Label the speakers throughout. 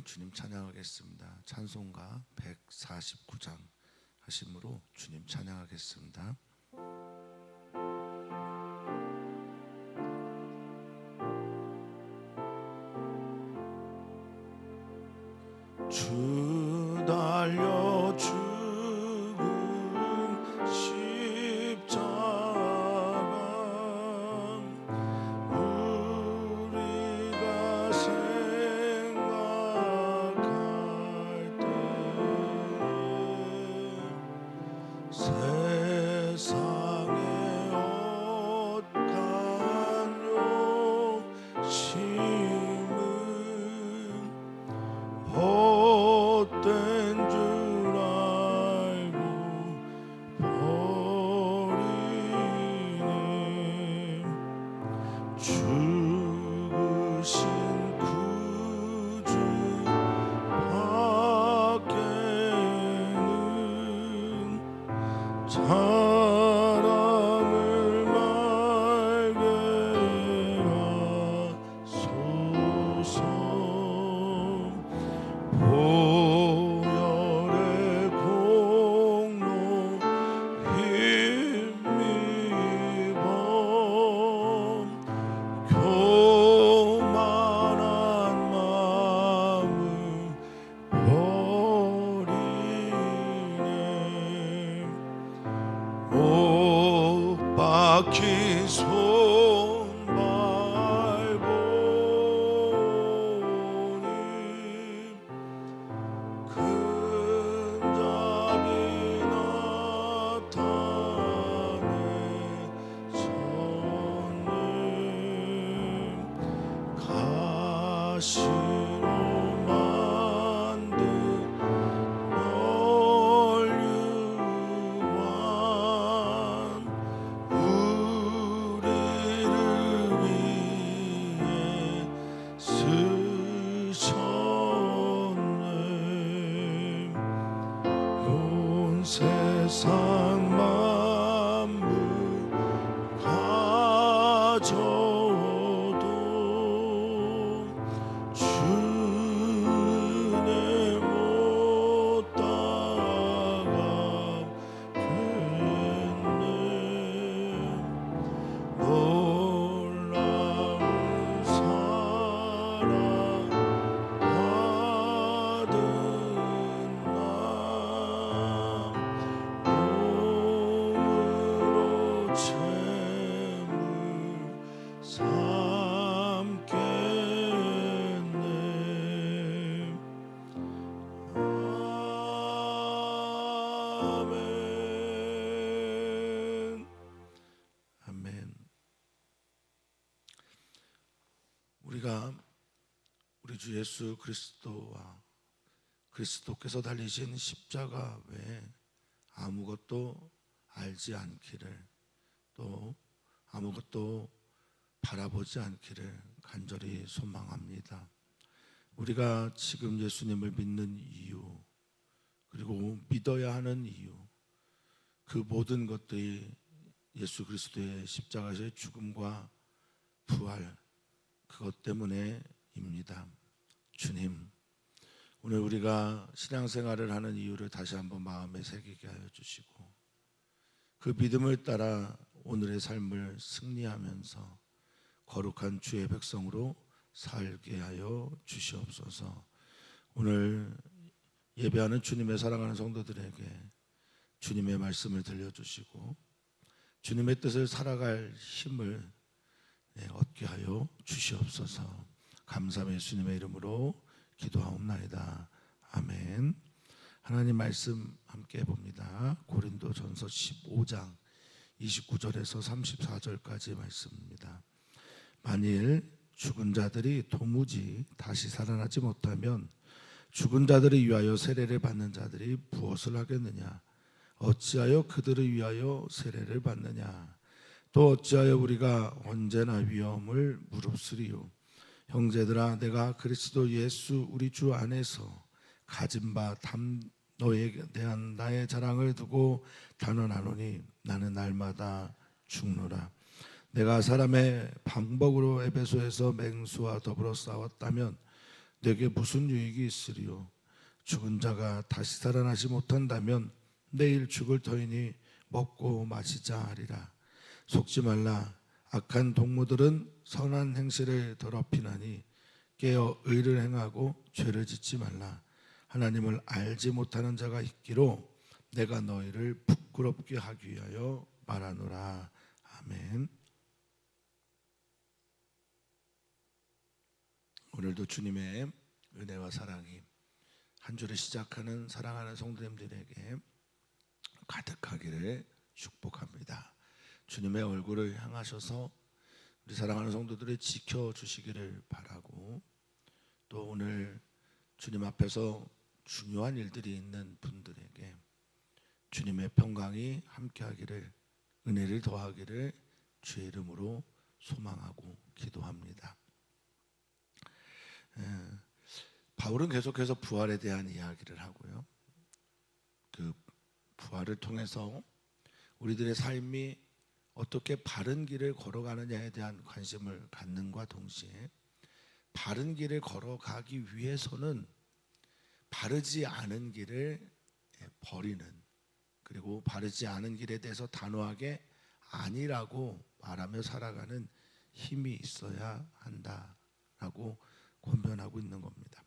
Speaker 1: 주님 찬양하겠습니다. 찬송가 149장 하심으로 주님 찬양하겠습니다. 주 달려 죽은 십자가 우리가 생각할 때 세상의 옷간 욕심은 헛된 줄 알고 버리네. 죽으신 구주 밖에는 사랑을 말게 하소서. 보혈의 공로 힘입어 교만한 마음을 버리네. 못 박힌 손 밟으니 큰 잡이 나타내 섰네. 가시로 만든 널유관 우리를 위해 쓰셨네. 온 세상 만물 가져도 주는 못 따라가겠네. 놀라운 사랑 받은 나 몸으로 채물 삼겠네. 아멘. 아멘. 우리가 우리 주 예수 그리스도와 그리스도께서 달리신 십자가 외에 아무것도 알지 않기를, 또 아무것도 바라보지 않기를 간절히 소망합니다. 우리가 지금 예수님을 믿는 이유, 그리고 믿어야 하는 이유, 그 모든 것들이 예수 그리스도의 십자가에서의 죽음과 부활, 그것 때문에입니다. 주님, 오늘 우리가 신앙생활을 하는 이유를 다시 한번 마음에 새기게 하여 주시고, 그 믿음을 따라 오늘의 삶을 승리하면서 거룩한 주의 백성으로 살게 하여 주시옵소서. 오늘 예배하는 주님의 사랑하는 성도들에게 주님의 말씀을 들려주시고 주님의 뜻을 살아갈 힘을 얻게 하여 주시옵소서. 감사함의 예수님의 이름으로 기도하옵나이다. 아멘. 하나님 말씀 함께 해봅니다. 고린도전서 15장 29절에서 34절까지 말씀입니다. 만일 죽은 자들이 도무지 다시 살아나지 못하면 죽은 자들을 위하여 세례를 받는 자들이 무엇을 하겠느냐? 어찌하여 그들을 위하여 세례를 받느냐? 또 어찌하여 우리가 언제나 위험을 무릅쓰리요? 형제들아, 내가 그리스도 예수 우리 주 안에서 가진 바 너에 대한 나의 자랑을 두고 단언하노니 나는 날마다 죽노라. 내가 사람의 방법으로 에베소에서 맹수와 더불어 싸웠다면 내게 무슨 유익이 있으리요? 죽은 자가 다시 살아나지 못한다면 내일 죽을 터이니 먹고 마시자 하리라. 속지 말라. 악한 동무들은 선한 행실을 더럽히나니 깨어 의를 행하고 죄를 짓지 말라. 하나님을 알지 못하는 자가 있기로 내가 너희를 부끄럽게 하기 위하여 말하노라. 아멘. 오늘도 주님의 은혜와 사랑이 한 주를 시작하는 사랑하는 성도님들에게 가득하기를 축복합니다. 주님의 얼굴을 향하셔서 우리 사랑하는 성도들을 지켜주시기를 바라고, 또 오늘 주님 앞에서 중요한 일들이 있는 분들에게 주님의 평강이 함께하기를, 은혜를 더하기를 주의 이름으로 소망하고 기도합니다. 바울은 계속해서 부활에 대한 이야기를 하고요, 그 부활을 통해서 우리들의 삶이 어떻게 바른 길을 걸어가느냐에 대한 관심을 갖는과 동시에 바른 길을 걸어가기 위해서는 바르지 않은 길을 버리는, 그리고 바르지 않은 길에 대해서 단호하게 아니라고 말하며 살아가는 힘이 있어야 한다라고 권면하고 있는 겁니다.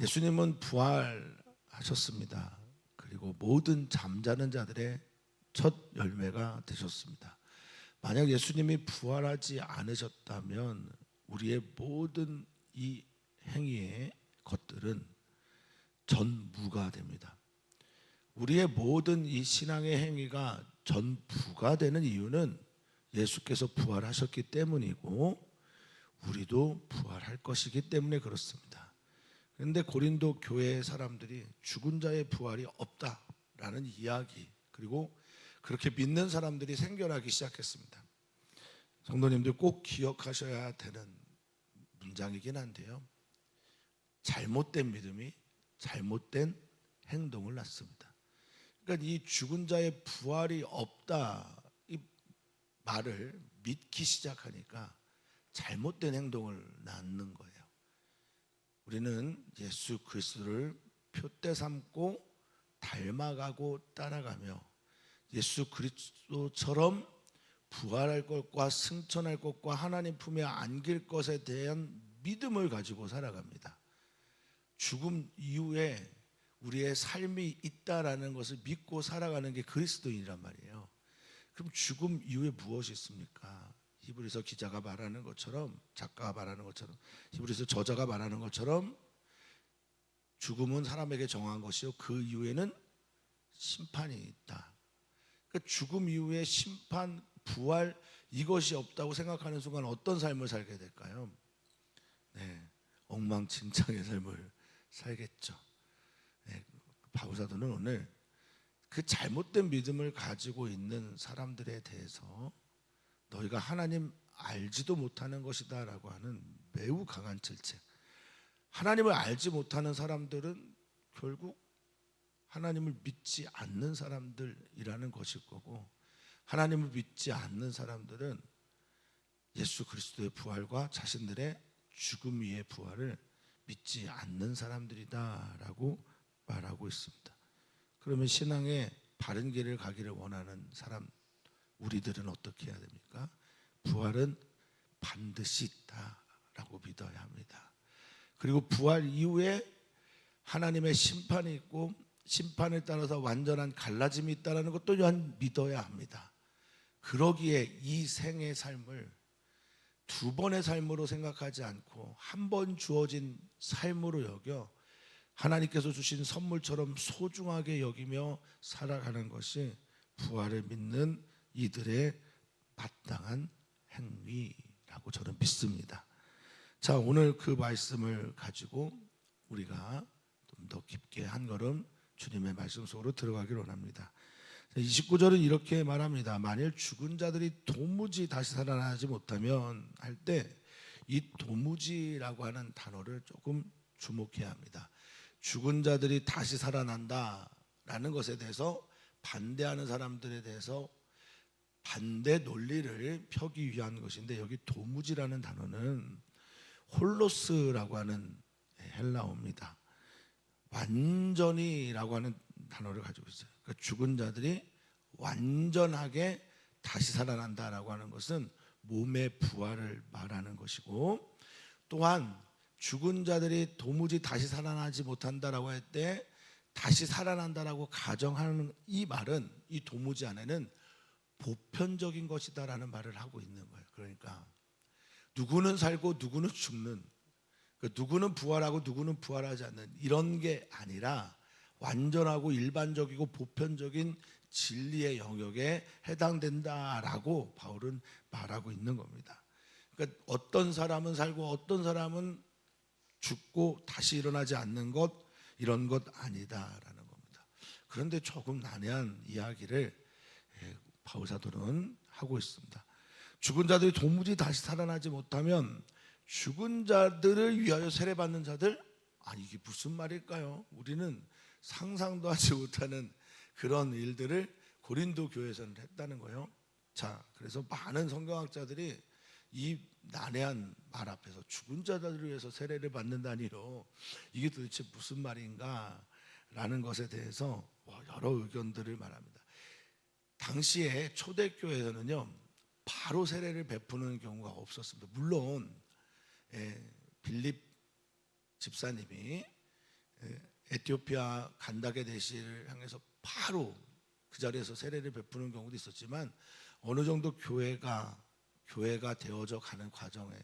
Speaker 1: 예수님은 부활하셨습니다. 그리고 모든 잠자는 자들의 첫 열매가 되셨습니다. 만약 예수님이 부활하지 않으셨다면 우리의 모든 이 행위의 것들은 전무가 됩니다. 우리의 모든 이 신앙의 행위가 전부가 되는 이유는 예수께서 부활하셨기 때문이고 우리도 부활할 것이기 때문에 그렇습니다. 그런데 고린도 교회 사람들이 죽은 자의 부활이 없다라는 이야기, 그리고 그렇게 믿는 사람들이 생겨나기 시작했습니다. 성도님들 꼭 기억하셔야 되는 문장이긴 한데요, 잘못된 믿음이 잘못된 행동을 낳습니다. 그러니까 이 죽은 자의 부활이 없다 이 말을 믿기 시작하니까 잘못된 행동을 낳는 거예요. 우리는 예수 그리스도를 표대 삼고 닮아가고 따라가며 예수 그리스도처럼 부활할 것과 승천할 것과 하나님 품에 안길 것에 대한 믿음을 가지고 살아갑니다. 죽음 이후에 우리의 삶이 있다라는 것을 믿고 살아가는 게 그리스도인이란 말이에요. 그럼 죽음 이후에 무엇이 있습니까? 히브리서 기자가 말하는 것처럼, 작가가 말하는 것처럼, 히브리서 저자가 말하는 것처럼 죽음은 사람에게 정한 것이요 그 이후에는 심판이 있다. 그러니까 죽음 이후에 심판, 부활 이것이 없다고 생각하는 순간 어떤 삶을 살게 될까요? 엉망진창의 삶을 살겠죠. 바울 사도는 오늘 그 잘못된 믿음을 가지고 있는 사람들에 대해서 너희가 하나님 알지도 못하는 것이다 라고 하는 매우 강한 질책. 하나님을 알지 못하는 사람들은 결국 하나님을 믿지 않는 사람들이라는 것일 거고, 하나님을 믿지 않는 사람들은 예수 그리스도의 부활과 자신들의 죽음 위의 부활을 믿지 않는 사람들이다라고 말하고 있습니다. 그러면 신앙의 바른 길을 가기를 원하는 사람, 우리들은 어떻게 해야 됩니까? 부활은 반드시 있다라고 믿어야 합니다. 그리고 부활 이후에 하나님의 심판이 있고 심판에 따라서 완전한 갈라짐이 있다는 것도 또한 믿어야 합니다. 그러기에 이 생의 삶을 두 번의 삶으로 생각하지 않고 한 번 주어진 삶으로 여겨 하나님께서 주신 선물처럼 소중하게 여기며 살아가는 것이 부활을 믿는 이들의 마땅한 행위라고 저는 믿습니다. 자, 오늘 그 말씀을 가지고 우리가 좀 더 깊게 한 걸음 주님의 말씀 속으로 들어가기를 원합니다. 29절은 이렇게 말합니다. 만일 죽은 자들이 도무지 다시 살아나지 못하면 할 때 이 도무지라고 하는 단어를 조금 주목해야 합니다. 죽은 자들이 다시 살아난다라는 것에 대해서 반대하는 사람들에 대해서 반대 논리를 펴기 위한 것인데, 여기 도무지라는 단어는 홀로스라고 하는 헬라어입니다. 완전히라고 하는 단어를 가지고 있어요. 그러니까 죽은 자들이 완전하게 다시 살아난다라고 하는 것은 몸의 부활을 말하는 것이고, 또한 죽은 자들이 도무지 다시 살아나지 못한다라고 할 때 다시 살아난다라고 가정하는 이 말은, 이 도무지 안에는 보편적인 것이다라는 말을 하고 있는 거예요. 그러니까 누구는 살고 누구는 죽는, 누구는 부활하고 누구는 부활하지 않는 이런 게 아니라 완전하고 일반적이고 보편적인 진리의 영역에 해당된다라고 바울은 말하고 있는 겁니다. 그러니까 어떤 사람은 살고 어떤 사람은 죽고 다시 일어나지 않는 것, 이런 것 아니다라는 겁니다. 그런데 조금 난해한 이야기를 바울 사도는 하고 있습니다. 죽은 자들이 도무지 다시 살아나지 못하면 죽은 자들을 위하여 세례받는 자들, 이게 무슨 말일까요? 우리는 상상도 하지 못하는 그런 일들을 고린도 교회에서는 했다는 거예요. 자, 그래서 많은 성경학자들이 이 난해한 말 앞에서 죽은 자들을 위해서 세례를 받는다니요, 이게 도대체 무슨 말인가 라는 것에 대해서 여러 의견들을 말합니다. 당시에 초대교회에서는요, 바로 세례를 베푸는 경우가 없었습니다. 물론 빌립 집사님이 에티오피아 간다게 대시를 향해서 바로 그 자리에서 세례를 베푸는 경우도 있었지만, 어느 정도 교회가 되어져 가는 과정에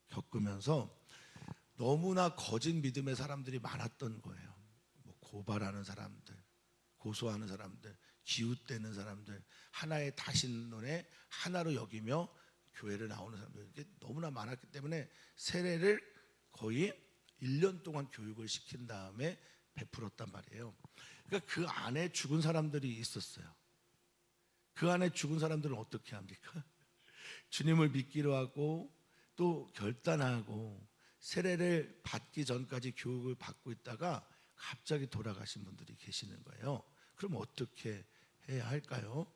Speaker 1: 겪으면서 너무나 거짓 믿음의 사람들이 많았던 거예요. 고발하는 사람들, 고소하는 사람들, 기웃대는 사람들, 하나의 다신론에 하나로 여기며 교회를 나오는 사람들, 이게 너무나 많았기 때문에 세례를 거의 1년 동안 교육을 시킨 다음에 베풀었단 말이에요. 그러니까 그 안에 죽은 사람들이 있었어요. 그 안에 죽은 사람들은 어떻게 합니까? 주님을 믿기로 하고 또 결단하고 세례를 받기 전까지 교육을 받고 있다가 갑자기 돌아가신 분들이 계시는 거예요. 그럼 어떻게 해야 할까요?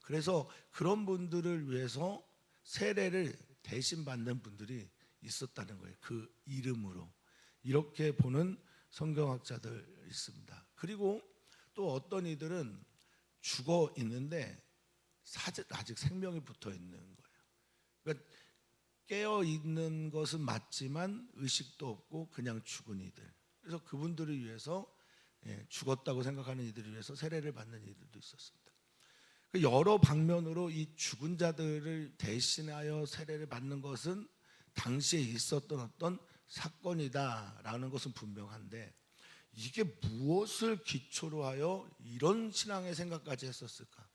Speaker 1: 그래서 그런 분들을 위해서 세례를 대신 받는 분들이 있었다는 거예요. 그 이름으로. 이렇게 보는 성경학자들 있습니다. 그리고 또 어떤 이들은 죽어 있는데 아직 생명이 붙어 있는 거예요. 그러니까 깨어 있는 것은 맞지만 의식도 없고 그냥 죽은 이들. 그래서 그분들을 위해서 죽었다고 생각하는 이들을 위해서 세례를 받는 이들도 있었습니다. 여러 방면으로 이 죽은 자들을 대신하여 세례를 받는 것은 당시에 있었던 어떤 사건이다라는 것은 분명한데, 이게 무엇을 기초로 하여 이런 신앙의 생각까지 했었을까?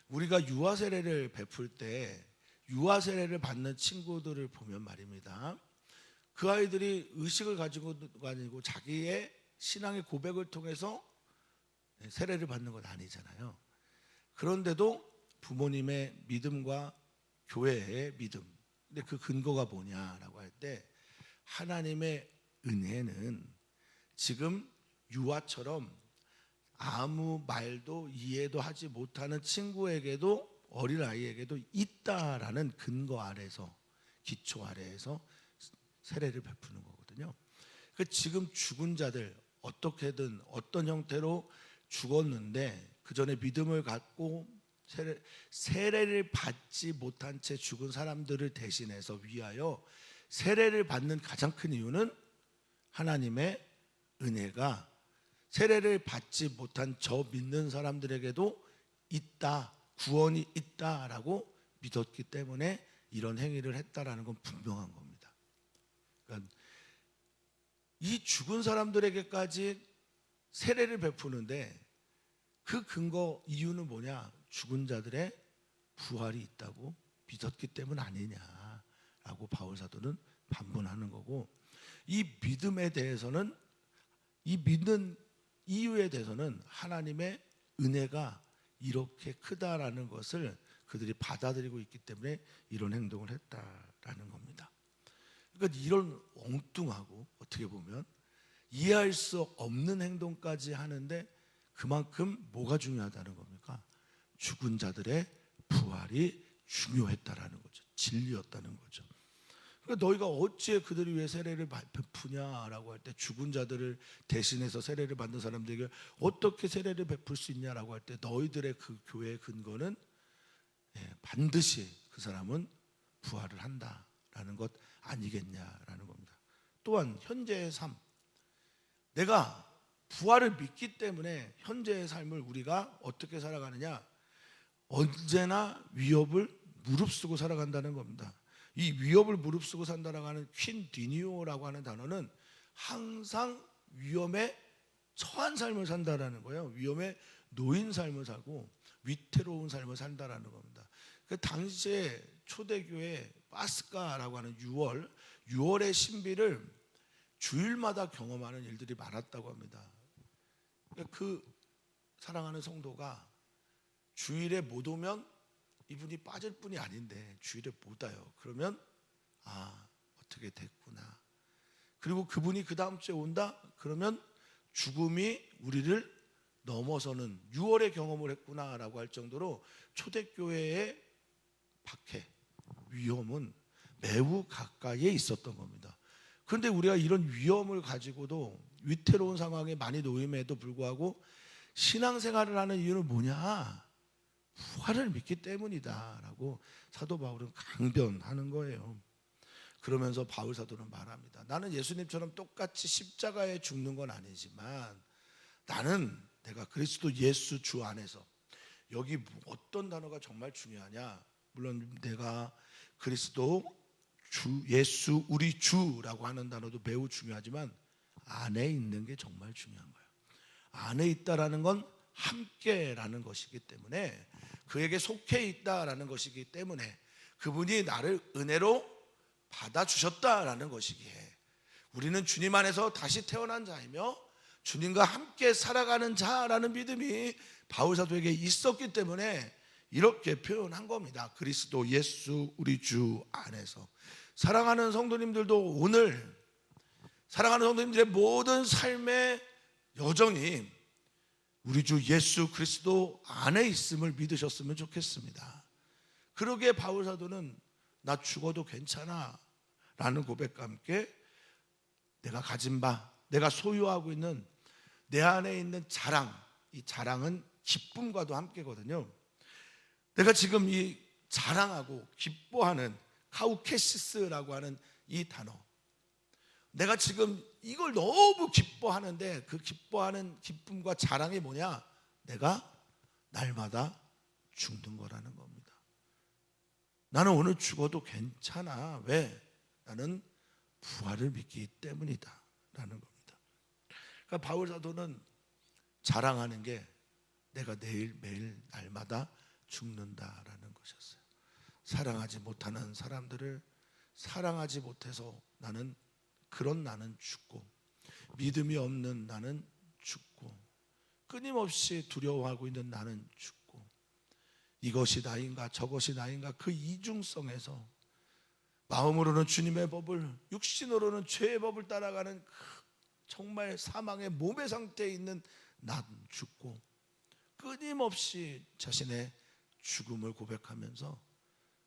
Speaker 1: 우리가 유아 세례를 베풀 때 유아 세례를 받는 친구들을 보면 말입니다, 그 아이들이 의식을 가지고 아니고 자기의 신앙의 고백을 통해서 세례를 받는 건 아니잖아요. 그런데도 부모님의 믿음과 교회의 믿음, 근데 그 근거가 뭐냐라고 할 때, 하나님의 은혜는 지금 유아처럼 아무 말도 이해도 하지 못하는 친구에게도, 어린아이에게도 있다라는 근거 아래서, 기초 아래에서 세례를 베푸는 거거든요. 지금 죽은 자들, 어떻게든 어떤 형태로 죽었는데 그 전에 믿음을 갖고 세례를 받지 못한 채 죽은 사람들을 대신해서 위하여 세례를 받는 가장 큰 이유는 하나님의 은혜가 세례를 받지 못한 저 믿는 사람들에게도 있다, 구원이 있다라고 믿었기 때문에 이런 행위를 했다라는 건 분명한 겁니다. 그러니까 이 죽은 사람들에게까지 세례를 베푸는데 그 근거 이유는 뭐냐? 죽은 자들의 부활이 있다고 믿었기 때문 아니냐라고 바울 사도는 반문하는 거고, 이 믿음에 대해서는, 이 믿는 이유에 대해서는 하나님의 은혜가 이렇게 크다라는 것을 그들이 받아들이고 있기 때문에 이런 행동을 했다라는 겁니다. 그러니까 이런 엉뚱하고 어떻게 보면 이해할 수 없는 행동까지 하는데 그만큼 뭐가 중요하다는 겁니까? 죽은 자들의 부활이 중요했다라는 거죠. 진리였다는 거죠. 그러니까 너희가 어찌 그들을 위해 세례를 베푸냐라고 할 때, 죽은 자들을 대신해서 세례를 받는 사람들에게 어떻게 세례를 베풀 수 있냐라고 할 때, 너희들의 그 교회의 근거는 반드시 그 사람은 부활을 한다라는 것 아니겠냐라는 겁니다. 또한 현재의 삶, 내가 부활을 믿기 때문에 현재의 삶을 우리가 어떻게 살아가느냐, 언제나 위협을 무릅쓰고 살아간다는 겁니다. 이 위협을 무릅쓰고 산다라고 하는 퀸디니오라고 하는 단어는 항상 위험에 처한 삶을 산다라는 거예요. 위험에 놓인 삶을 살고 위태로운 삶을 산다라는 겁니다. 그 당시에 초대교회 파스카라고 하는 6월의 신비를 주일마다 경험하는 일들이 많았다고 합니다. 그 사랑하는 성도가 주일에 못 오면 이분이 빠질 뿐이 아닌데 주일에 못 와요. 그러면 어떻게 됐구나. 그리고 그분이 그 다음 주에 온다? 그러면 죽음이 우리를 넘어서는 6월의 경험을 했구나라고 할 정도로 초대교회의 박해, 위험은 매우 가까이에 있었던 겁니다. 그런데 우리가 이런 위험을 가지고도 위태로운 상황에 많이 놓임에도 불구하고 신앙생활을 하는 이유는 뭐냐? 부활을 믿기 때문이다라고 사도 바울은 강변하는 거예요. 그러면서 바울 사도는 말합니다. 나는 예수님처럼 똑같이 십자가에 죽는 건 아니지만 나는 내가 그리스도 예수 주 안에서, 여기 어떤 단어가 정말 중요하냐? 물론 내가 그리스도 주 예수 우리 주라고 하는 단어도 매우 중요하지만 안에 있는 게 정말 중요한 거예요. 안에 있다라는 건 함께라는 것이기 때문에, 그에게 속해 있다라는 것이기 때문에, 그분이 나를 은혜로 받아주셨다라는 것이기에 우리는 주님 안에서 다시 태어난 자이며 주님과 함께 살아가는 자라는 믿음이 바울 사도에게 있었기 때문에 이렇게 표현한 겁니다. 그리스도 예수 우리 주 안에서. 사랑하는 성도님들도 오늘 사랑하는 성도님들의 모든 삶의 여정이 우리 주 예수 그리스도 안에 있음을 믿으셨으면 좋겠습니다. 그러기에 바울 사도는 나 죽어도 괜찮아 라는 고백과 함께 내가 가진 바, 내가 소유하고 있는 내 안에 있는 자랑, 이 자랑은 기쁨과도 함께거든요. 내가 지금 이 자랑하고 기뻐하는 카우케시스라고 하는 이 단어, 내가 지금 이걸 너무 기뻐하는데 그 기뻐하는 기쁨과 자랑이 뭐냐? 내가 날마다 죽는 거라는 겁니다. 나는 오늘 죽어도 괜찮아. 왜? 나는 부활을 믿기 때문이다 라는 겁니다. 그러니까 바울 사도는 자랑하는 게 내가 매일 날마다 죽는다라는 것이었어요. 사랑하지 못하는 사람들을 사랑하지 못해서 나는 죽고, 믿음이 없는 나는 죽고, 끊임없이 두려워하고 있는 나는 죽고, 이것이 나인가 저것이 나인가 그 이중성에서 마음으로는 주님의 법을, 육신으로는 죄의 법을 따라가는 정말 사망의 몸의 상태에 있는 난 죽고, 끊임없이 자신의 죽음을 고백하면서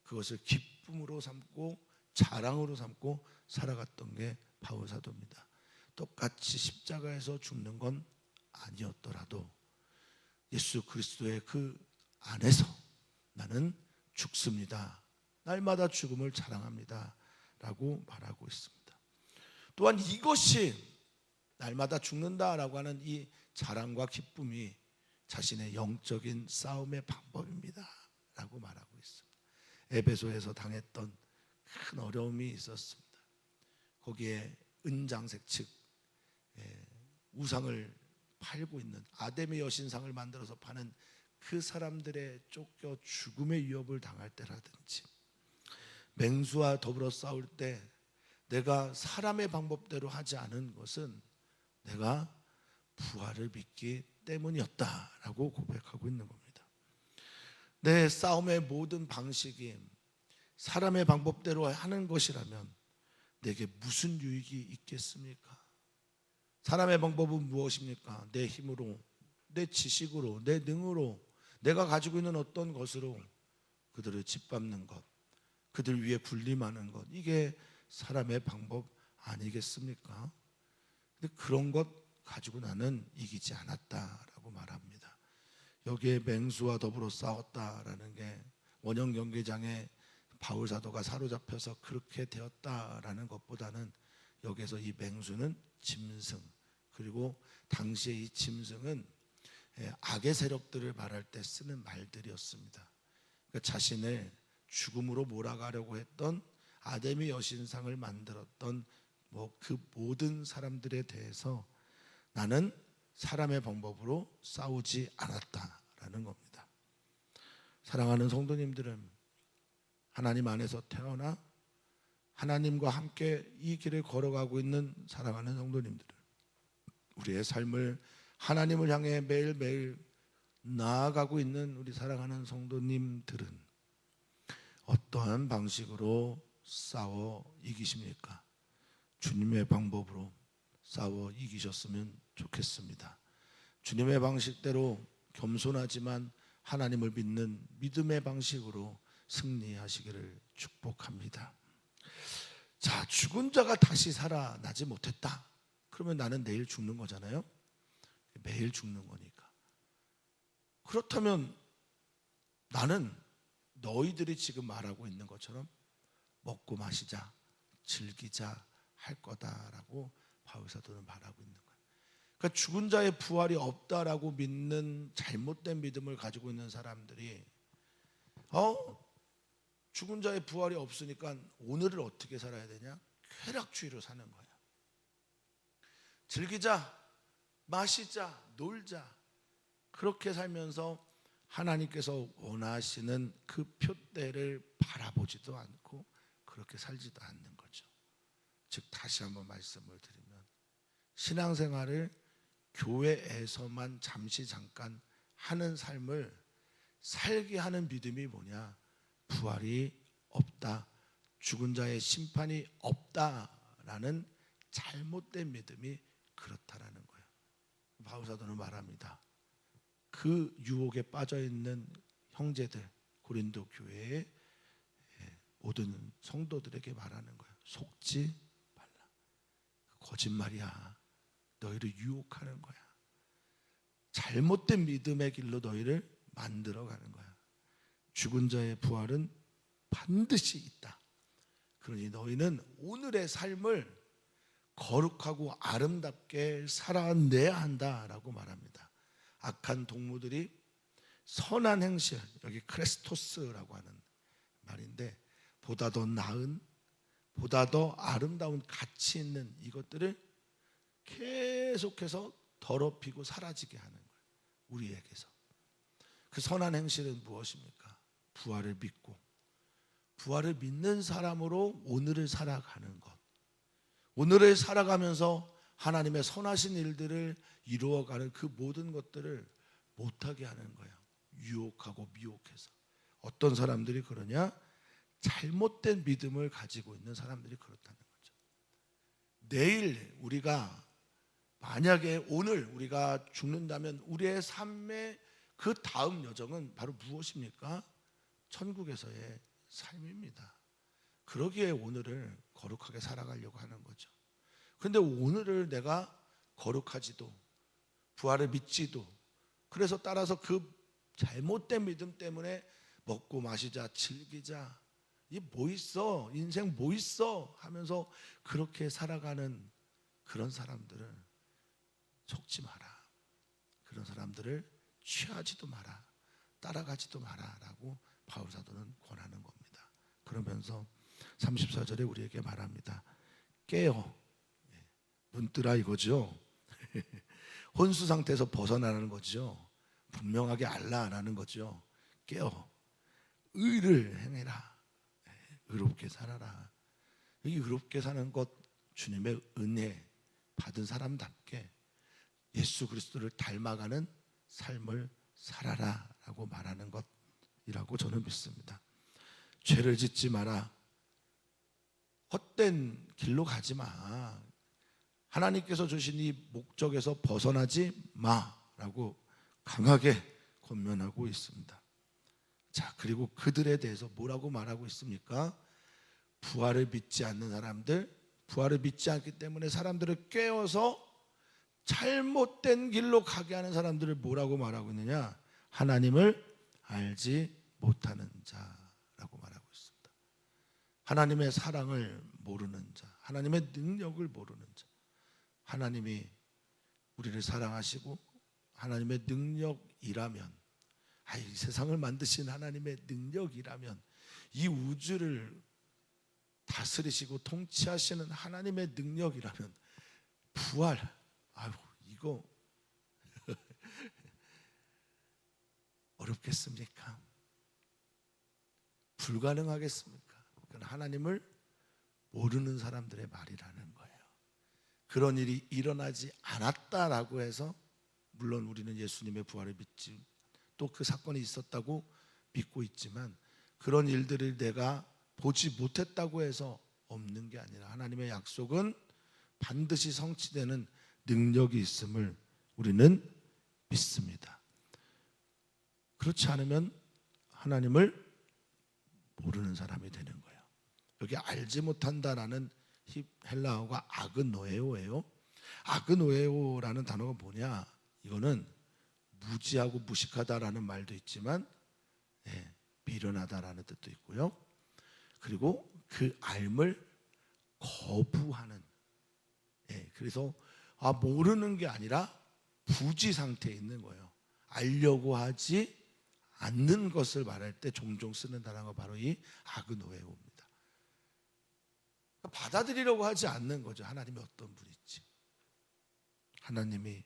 Speaker 1: 그것을 기쁨으로 삼고 자랑으로 삼고 살아갔던 게 바울 사도입니다. 똑같이 십자가에서 죽는 건 아니었더라도 예수 그리스도의 그 안에서 나는 죽습니다. 날마다 죽음을 자랑합니다 라고 말하고 있습니다. 또한 이것이 날마다 죽는다라고 하는 이 자랑과 기쁨이 자신의 영적인 싸움의 방법입니다 라고 말하고 있습니다. 에베소에서 당했던 큰 어려움이 있었습니다. 거기에 은장색 즉 우상을 팔고 있는 아데미 여신상을 만들어서 파는 그 사람들의 쫓겨 죽음의 위협을 당할 때라든지, 맹수와 더불어 싸울 때 내가 사람의 방법대로 하지 않은 것은 내가 부활을 믿기 때문이었다라고 고백하고 있는 겁니다. 내 싸움의 모든 방식이 사람의 방법대로 하는 것이라면 내게 무슨 유익이 있겠습니까? 사람의 방법은 무엇입니까? 내 힘으로, 내 지식으로, 내 능으로, 내가 가지고 있는 어떤 것으로 그들을 짓밟는 것, 그들 위에 군림하는 것, 이게 사람의 방법 아니겠습니까? 근데 그런 것 가지고 나는 이기지 않았다라고 말합니다. 여기에 맹수와 더불어 싸웠다라는 게 원형 경기장에 바울 사도가 사로잡혀서 그렇게 되었다라는 것보다는 여기서 이 맹수는 짐승, 그리고 당시에 이 짐승은 악의 세력들을 말할 때 쓰는 말들이었습니다. 그러니까 자신을 죽음으로 몰아가려고 했던 아데미 여신상을 만들었던 그 모든 사람들에 대해서 나는 사람의 방법으로 싸우지 않았다라는 겁니다. 사랑하는 성도님들은 하나님 안에서 태어나 하나님과 함께 이 길을 걸어가고 있는 사랑하는 성도님들은 우리의 삶을 하나님을 향해 매일매일 나아가고 있는 우리 사랑하는 성도님들은 어떠한 방식으로 싸워 이기십니까? 주님의 방법으로 싸워 이기셨으면 좋겠습니다. 주님의 방식대로 겸손하지만 하나님을 믿는 믿음의 방식으로 승리하시기를 축복합니다. 자, 죽은 자가 다시 살아나지 못했다. 그러면 나는 내일 죽는 거잖아요. 매일 죽는 거니까. 그렇다면 나는 너희들이 지금 말하고 있는 것처럼 먹고 마시자, 즐기자 할 거다라고 바울 사도는 말하고 있는 거예요. 그러니까 죽은 자의 부활이 없다라고 믿는 잘못된 믿음을 가지고 있는 사람들이 죽은 자의 부활이 없으니까 오늘을 어떻게 살아야 되냐? 쾌락주의로 사는 거야. 즐기자, 마시자, 놀자. 그렇게 살면서 하나님께서 원하시는 그 표대를 바라보지도 않고 그렇게 살지도 않는 거죠. 즉 다시 한번 말씀을 드리면 신앙생활을 교회에서만 잠시 잠깐 하는 삶을 살게 하는 믿음이 뭐냐? 부활이 없다, 죽은 자의 심판이 없다라는 잘못된 믿음이 그렇다라는 거예요. 바울 사도는 말합니다. 그 유혹에 빠져 있는 형제들, 고린도 교회의 모든 성도들에게 말하는 거예요. 속지 말라. 거짓말이야. 너희를 유혹하는 거야. 잘못된 믿음의 길로 너희를 만들어가는 거야. 죽은 자의 부활은 반드시 있다. 그러니 너희는 오늘의 삶을 거룩하고 아름답게 살아내야 한다라고 말합니다. 악한 동무들이 선한 행실, 여기 크레스토스라고 하는 말인데 보다 더 나은, 보다 더 아름다운 가치 있는 이것들을 계속해서 더럽히고 사라지게 하는 거예요. 우리에게서. 그 선한 행실은 무엇입니까? 부활을 믿고 부활을 믿는 사람으로 오늘을 살아가는 것. 오늘을 살아가면서 하나님의 선하신 일들을 이루어가는 그 모든 것들을 못하게 하는 거예요. 유혹하고 미혹해서. 어떤 사람들이 그러냐? 잘못된 믿음을 가지고 있는 사람들이 그렇다는 거죠. 내일 우리가 만약에 오늘 우리가 죽는다면 우리의 삶의 그 다음 여정은 바로 무엇입니까? 천국에서의 삶입니다. 그러기에 오늘을 거룩하게 살아가려고 하는 거죠. 그런데 오늘을 내가 거룩하지도 부활을 믿지도 그래서 따라서 그 잘못된 믿음 때문에 먹고 마시자 즐기자 이 뭐 있어 인생 뭐 있어 하면서 그렇게 살아가는 그런 사람들을 속지 마라. 그런 사람들을 취하지도 마라. 따라가지도 마라라고 바울 사도는 권하는 겁니다. 그러면서 34절에 우리에게 말합니다. 깨어 눈 뜨라 이거죠. 혼수 상태에서 벗어나는 거죠. 분명하게 알라라는 거죠. 깨어 의를 행해라. 의롭게 살아라. 이 의롭게 사는 것 주님의 은혜 받은 사람답게 예수 그리스도를 닮아가는 삶을 살아라라고 말하는 것이라고 저는 믿습니다. 죄를 짓지 마라. 헛된 길로 가지 마. 하나님께서 주신 이 목적에서 벗어나지 마라고 강하게 권면하고 있습니다. 자, 그리고 그들에 대해서 뭐라고 말하고 있습니까? 부활을 믿지 않는 사람들, 부활을 믿지 않기 때문에 사람들을 꿰어서 잘못된 길로 가게 하는 사람들을 뭐라고 말하고 있느냐? 하나님을 알지 못하는 자라고 말하고 있습니다. 하나님의 사랑을 모르는 자, 하나님의 능력을 모르는 자, 하나님이 우리를 사랑하시고 하나님의 능력이라면, 이 세상을 만드신 하나님의 능력이라면, 이 우주를 다스리시고 통치하시는 하나님의 능력이라면 부활, 이거 어렵겠습니까? 불가능하겠습니까? 그건 하나님을 모르는 사람들의 말이라는 거예요. 그런 일이 일어나지 않았다라고 해서, 물론 우리는 예수님의 부활을 믿지, 또 그 사건이 있었다고 믿고 있지만, 그런 일들을 내가 보지 못했다고 해서 없는 게 아니라 하나님의 약속은 반드시 성취되는 능력이 있음을 우리는 믿습니다. 그렇지 않으면 하나님을 모르는 사람이 되는 거예요. 여기 알지 못한다라는 헬라어가 아그노에오예요. 아그노에오라는 단어가 뭐냐? 이거는 무지하고 무식하다라는 말도 있지만 미련하다라는 뜻도 있고요. 그리고 그 알을 거부하는, 그래서 모르는 게 아니라 부지 상태에 있는 거예요. 알려고 하지 않는 것을 말할 때 종종 쓰는 단어가 바로 이 아그노에오입니다. 받아들이려고 하지 않는 거죠. 하나님이 어떤 분인지, 하나님이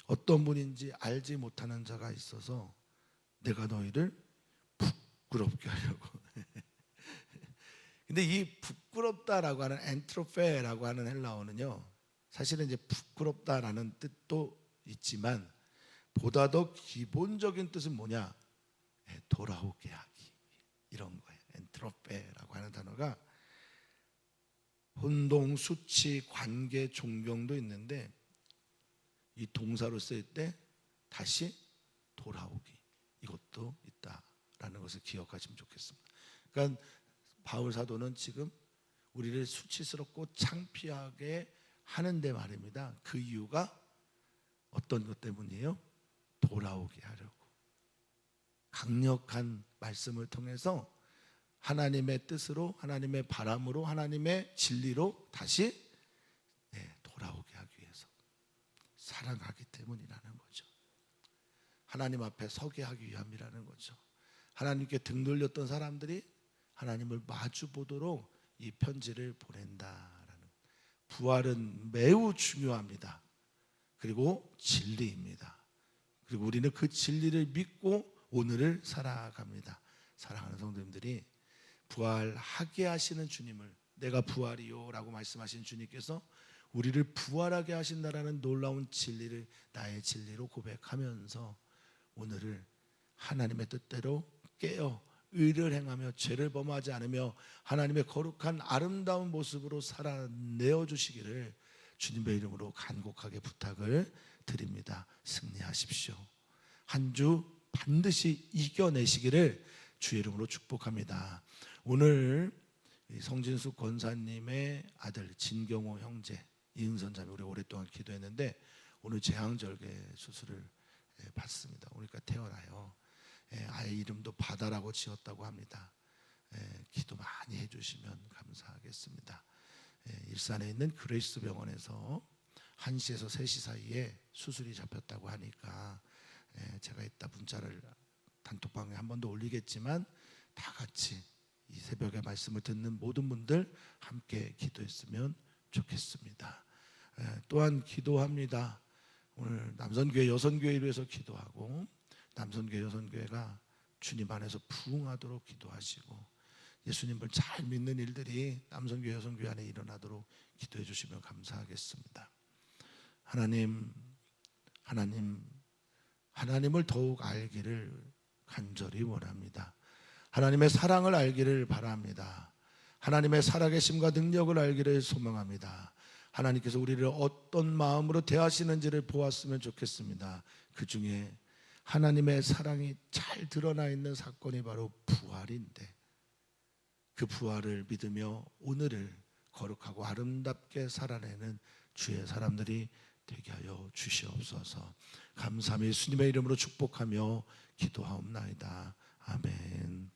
Speaker 1: 어떤 분인지 알지 못하는 자가 있어서 내가 너희를 부끄럽게 하려고. 근데 이 부끄럽다라고 하는 엔트로페라고 하는 헬라어는요, 사실은 이제 부끄럽다라는 뜻도 있지만 보다 더 기본적인 뜻은 뭐냐? 돌아오게 하기, 이런 거예요. 엔트로페라고 하는 단어가 혼동, 수치, 관계, 존경도 있는데, 이 동사로 쓰일 때 다시 돌아오기, 이것도 있다라는 것을 기억하시면 좋겠습니다. 그러니까 바울 사도는 지금 우리를 수치스럽고 창피하게 하는데 말입니다. 그 이유가 어떤 것 때문이에요? 돌아오게 하려고. 강력한 말씀을 통해서 하나님의 뜻으로, 하나님의 바람으로, 하나님의 진리로 다시 돌아오게 하기 위해서, 사랑하기 때문이라는 거죠. 하나님 앞에 서게 하기 위함이라는 거죠. 하나님께 등 돌렸던 사람들이 하나님을 마주 보도록 이 편지를 보낸다라는, 부활은 매우 중요합니다. 그리고 진리입니다. 그리고 우리는 그 진리를 믿고 오늘을 살아갑니다. 사랑하는 성도님들이, 부활하게 하시는 주님을, 내가 부활이요 라고 말씀하신 주님께서 우리를 부활하게 하신다라는 놀라운 진리를 나의 진리로 고백하면서 오늘을 하나님의 뜻대로 깨어 의를 행하며 죄를 범하지 않으며 하나님의 거룩한 아름다운 모습으로 살아내어 주시기를 주님의 이름으로 간곡하게 부탁을 드립니다. 승리하십시오. 한 주 반드시 이겨내시기를 주의 이름으로 축복합니다. 오늘 성진숙 권사님의 아들 진경호 형제, 이은선 자매, 우리 오랫동안 기도했는데 오늘 재앙절개 수술을 받습니다. 오니까 태어나요. 아이 이름도 바다라고 지었다고 합니다. 기도 많이 해주시면 감사하겠습니다. 일산에 있는 그레이스 병원에서 1시에서 3시 사이에 수술이 잡혔다고 하니까 제가 이따 문자를 단톡방에 한 번 더 올리겠지만, 다 같이 이 새벽에 말씀을 듣는 모든 분들 함께 기도했으면 좋겠습니다. 또한 기도합니다. 오늘 남선교회 여선교회를 위해서 기도하고, 남선교회 여선교회가 주님 안에서 부흥하도록 기도하시고, 예수님을 잘 믿는 일들이 남선교회 여선교회 안에 일어나도록 기도해 주시면 감사하겠습니다. 하나님을 더욱 알기를 간절히 원합니다. 하나님의 사랑을 알기를 바랍니다. 하나님의 살아계심과 능력을 알기를 소망합니다. 하나님께서 우리를 어떤 마음으로 대하시는지를 보았으면 좋겠습니다. 그 중에 하나님의 사랑이 잘 드러나 있는 사건이 바로 부활인데, 그 부활을 믿으며 오늘을 거룩하고 아름답게 살아내는 주의 사람들이 되게 하여 주시옵소서. 감사함이 예수님의 이름으로 축복하며 기도하옵나이다. 아멘.